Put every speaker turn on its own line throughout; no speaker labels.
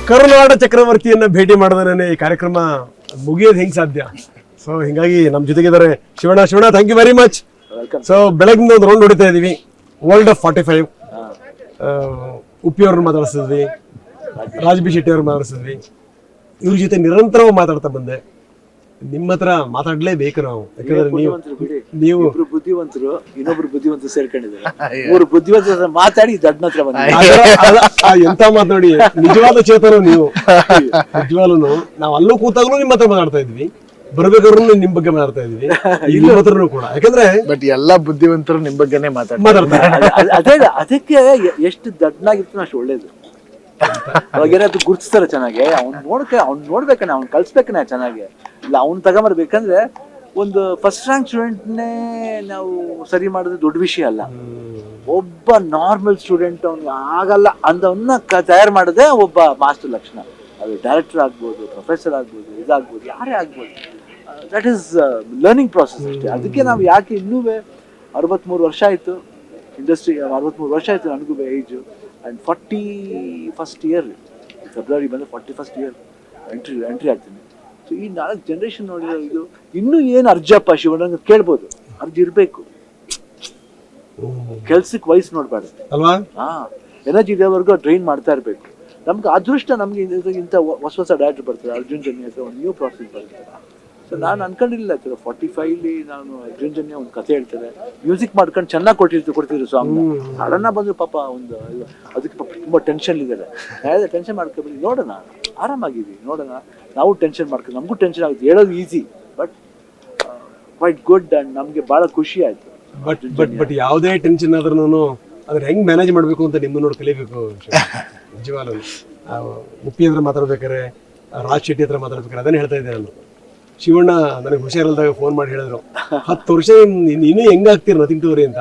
ಕರುನಾಡ ಚಕ್ರವರ್ತಿಯನ್ನ ಭೇಟಿ ಮಾಡಿದ್ರೆ ಈ ಕಾರ್ಯಕ್ರಮ ಮುಗಿಯೋದು ಹೆಂಗ್ ಸಾಧ್ಯ. ಸೊ ಹಿಂಗಾಗಿ ನಮ್ಮ ಜೊತೆಗಿದ್ದಾರೆ Shivanna. Thank you very much. So ಬೆಳಗಿಂದ ಒಂದು ರೌಂಡ್ ಹೊಡಿತಾ ಇದೀವಿ. ವರ್ಲ್ಡ್ ಆಫ್ 45 ಉಪ್ಪಿ ಅವ್ರನ್ನ ಮಾತಾಡಿಸಿದ್ವಿ, ರಾಜ್ ಬಿ ಶೆಟ್ಟಿ ಅವ್ರನ್ನ ಮಾತಾಡಿಸಿದ್ವಿ. ಇವ್ರ ಜೊತೆ ನಿರಂತರವಾಗಿ ಮಾತಾಡ್ತಾ ಬಂದೆ. ನಿಮ್ಮ ಹತ್ರ ಮಾತಾಡ್ಲೇಬೇಕು ನಾವು, ಯಾಕಂದ್ರೆ ನೀವು
ಬುದ್ಧಿವಂತರು, ಇನ್ನೊಬ್ರು ಬುದ್ಧಿವಂತರು ಸೇರ್ಕೊಂಡಿದ್ದಾರೆ. ಮೂರು ಬುದ್ಧಿವಂತರ ಮಾತಾಡಿ ದಡ್ನ ಹತ್ರ ಬಂದ
ಎಂತ ಮಾತಾಡಿ. ನಿಜವಾದ ಚೇತನ ನೀವು. ನಿಜವಾಗ್ಲೂ ನಾವು ಅಲ್ಲೂ ಕೂತಾಗ್ಲೂ ನಿಮ್ಮ ಹತ್ರ ಮಾತಾಡ್ತಾ ಇದ್ವಿ, ಬರ್ಬೇಕಾದ್ರೂ ನಿಮ್ ಬಗ್ಗೆ ಮಾತಾಡ್ತಾ ಇದ್ವಿ, ಇಲ್ಲಿ ಹತ್ರನೂ ಕೂಡ. ಯಾಕಂದ್ರೆ
ಬಟ್ ಎಲ್ಲಾ ಬುದ್ಧಿವಂತರು ನಿಮ್ ಬಗ್ಗೆನೇ
ಮಾತಾಡ್ತಾರೆ.
ಅದಕ್ಕೆ ಎಷ್ಟು ದಡ್ಡನಾಗಿರ್ತಾನೆ ಅಷ್ಟು ಒಳ್ಳೇದು. ಅವಾಗೇನಾದ್ರು ಗುರ್ತಿಸ್ತಾರೆ ಚೆನ್ನಾಗಿ, ಅವ್ನ್ ನೋಡ್ಬೇಕನೆ, ಅವ್ನ್ ಕಲ್ಸ್ಬೇಕನೆ ಚೆನ್ನಾಗಿ. ಇಲ್ಲ ಅವ್ನ್ ತಗೊಂಬರ್ಬೇಕಂದ್ರೆ ಒಂದು ಫಸ್ಟ್ ರ್ಯಾಂಕ್ ಸ್ಟೂಡೆಂಟ್ನೇ ನಾವು ಸರಿ ಮಾಡಿದ್ರೆ ದೊಡ್ಡ ವಿಷಯ ಅಲ್ಲ. ಒಬ್ಬ ನಾರ್ಮಲ್ ಸ್ಟೂಡೆಂಟ್ ಅವ್ನಿಗೆ ಆಗಲ್ಲ ಅಂದವನ್ನ ತಯಾರು ಮಾಡೋದೇ ಒಬ್ಬ ಮಾಸ್ಟರ್ ಲಕ್ಷಣ. ಅದು ಡೈರೆಕ್ಟರ್ ಆಗ್ಬೋದು, ಪ್ರೊಫೆಸರ್ ಆಗ್ಬೋದು, ಇದಾಗ್ಬೋದು, ಯಾರೇ ಆಗ್ಬೋದು. ದಟ್ ಈಸ್ ಲರ್ನಿಂಗ್ ಪ್ರಾಸೆಸ್ ಅಷ್ಟೇ. ಅದಕ್ಕೆ ನಾವು ಯಾಕೆ ಇನ್ನೂ 63 ವರ್ಷ ಆಯಿತು ಇಂಡಸ್ಟ್ರಿ, 63 ವರ್ಷ ಆಯಿತು ನನಗೂ age. And 41st year February ಬಂದರೆ 41st ಇಯರ್ ಎಂಟ್ರಿ ಆಗ್ತೀನಿ. ಸೊ ಈ 4 ಜನರೇಷನ್ ನೋಡಿರೋ ಇದು ಇನ್ನೂ ಏನು ಅರ್ಜಪ್ಪ ಶಿವಣ್ಣ ಕೇಳ್ಬೋದು. ಅರ್ಜ ಇರಬೇಕು, ಕೆಲ್ಸಕ್ಕೆ ವಯಸ್ಸು ನೋಡ್ಬಾರ್ದು
ಅಲ್ವಾ.
ಎನರ್ಜಿ ಇರೋವರೆಗೂ ಡ್ರೈನ್ ಮಾಡ್ತಾ ಇರಬೇಕು. ನಮ್ಗೆ ಅದೃಷ್ಟ, ನಮ್ಗೆ ಇಂಥ ಹೊಸ ಡೈರೆಕ್ಟರ್ ಬರ್ತಾರೆ. ಅರ್ಜುನ್ ಜನ್ಯ ಹತ್ರ ಒಂದು ನ್ಯೂ ಪ್ರಾಸೆಸ್ ಬರ್ತಾರೆ. ಸೊ ನಾನು ಅನ್ಕೊಂಡಿಲ್ಲ 45 ನಾನು ಅರ್ಜುನ್ ಜನ್ಯ ಒಂದು ಕಥೆ ಹೇಳ್ತಾರೆ, ಮ್ಯೂಸಿಕ್ ಮಾಡ್ಕೊಂಡು ಚೆನ್ನಾಗಿ ಕೊಡ್ತಿದ್ರು ಸಾಂಗ್. ಸಡನ್ನ ಬಂದ್ರು ಪಾಪ ಒಂದು ಅದಕ್ಕೆ ಪಾಪ ತುಂಬ ಟೆನ್ಷನ್ ಇದ್ದಾರೆ. ಯಾವ್ದು ಟೆನ್ಷನ್ ಮಾಡ್ಕೊಬೇಡಿ, ನೋಡೋಣ, ಆರಾಮಾಗಿದ್ದೀವಿ, ನೋಡೋಣ. ನಾವು ಟೆನ್ಷನ್ ಮಾಡ್ಕೊಂಡು ನಮಗೂ ಟೆನ್ಷನ್ ಆಗುತ್ತೆ. ಹೇಳೋದು easy, but quite good. And ನಮಗೆ ಭಾಳ ಖುಷಿ ಆಯಿತು.
ಬಟ್ ಯಾವುದೇ ಟೆನ್ಷನ್ ಆದ್ರೂ ಅದ್ರ ಹೆಂಗ್ ಮ್ಯಾನೇಜ್ ಮಾಡ್ಬೇಕು ಅಂತ ನಿಮ್ಮ ನೋಡಿ ಕಲಿಬೇಕು. ನಿಜವಾಗ್ಲೂ ಉಪ್ಪಿ ಹತ್ರ ಮಾತಾಡ್ಬೇಕಾರೆ, ರಾಜ್ ಶೆಟ್ಟಿ ಹತ್ರ ಮಾತಾಡ್ಬೇಕಾರೆ ಅದನ್ನೇ ಹೇಳ್ತಾ ಇದ್ದೆ ನಾನು. ಶಿವಣ್ಣ ನನಗೆ ಹುಷಾರಿಲ್ದಾಗ ಫೋನ್ ಮಾಡಿ ಹೇಳಿದ್ರು, 10 ವರ್ಷ ಇನ್ನೂ ಹೆಂಗಾಗ್ತೀರ ನಥಿಂಗ್ ಟು ವರಿ ಅಂತ.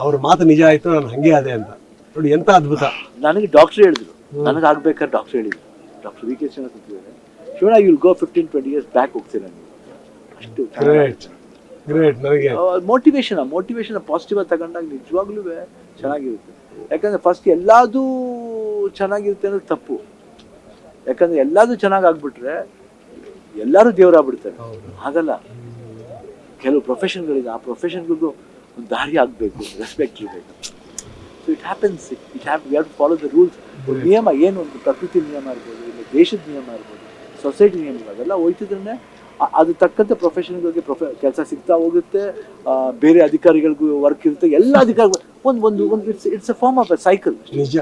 ಅವ್ರ ಮಾತು ನಿಜ ಆಯ್ತು, ನಾನು ಹಂಗೆ ಆದೆ ಅಂತ. ನೋಡಿ ಎಂತ ಅದ್ಭುತ.
ನನಗೆ ಡಾಕ್ಟರ್ ಹೇಳಿದ್ರು, ನನಗೆ ಆಗ್ಬೇಕಾದ್ರೆ ಡಾಕ್ಟರ್ ಹೇಳಿದ್ರು, doctor V K Shivanna you will go 15-20 years back ಹೋಗ್ತೀರ ನೀವು. ಅಷ್ಟು
ಗ್ರೇಟ್. ನನಗೆ
ಮೋಟಿವೇಶನ್ ಪಾಸಿಟಿವ್ ಆಗಿ ತಗೊಂಡಾಗ ನಿಜವಾಗ್ಲೂ ಚೆನ್ನಾಗಿರುತ್ತೆ. ಯಾಕಂದ್ರೆ ಫಸ್ಟ್ ಎಲ್ಲಾದು ಚೆನ್ನಾಗಿರುತ್ತೆ ಅನ್ನೋದು ತಪ್ಪು. ಯಾಕಂದ್ರೆ ಎಲ್ಲಾದು ಚೆನ್ನಾಗಿ ಆಗ್ಬಿಟ್ರೆ ಎಲ್ಲರೂ ದೇವರಾಗ್ಬಿಡ್ತಾರೆ. ಹಾಗಲ್ಲ, ಕೆಲವು ಪ್ರೊಫೆಷನ್ಗಳಿದೆ, ಆ ಪ್ರೊಫೆಷನ್ಗಳಿಗೂ ಒಂದು ದಾರಿ ಆಗಬೇಕು, ರೆಸ್ಪೆಕ್ಟ್ ಇರಬೇಕು. So it happens, we have to follow the rules. ನಿಯಮ ಏನು, ಒಂದು ಪ್ರಕೃತಿ ನಿಯಮ ಇರ್ಬೋದು, ಇಲ್ಲ ದೇಶದ ನಿಯಮ ಇರ್ಬೋದು, ಸೊಸೈಟಿ ನಿಯಮ, ಅದೆಲ್ಲ ಹೋಯ್ತಿದ್ರೆ ಅದು ತಕ್ಕಂತೆ ಪ್ರೊಫೆಷನ್ಗಳಿಗೆ ಕೆಲಸ ಸಿಗ್ತಾ ಹೋಗುತ್ತೆ. ಬೇರೆ ಅಧಿಕಾರಿಗಳಿಗೂ ವರ್ಕ್ ಇರುತ್ತೆ. ಎಲ್ಲ ಅಧಿಕಾರಿಗಳು ಒಂದು it's a form of a cycle.
ನಿಜ.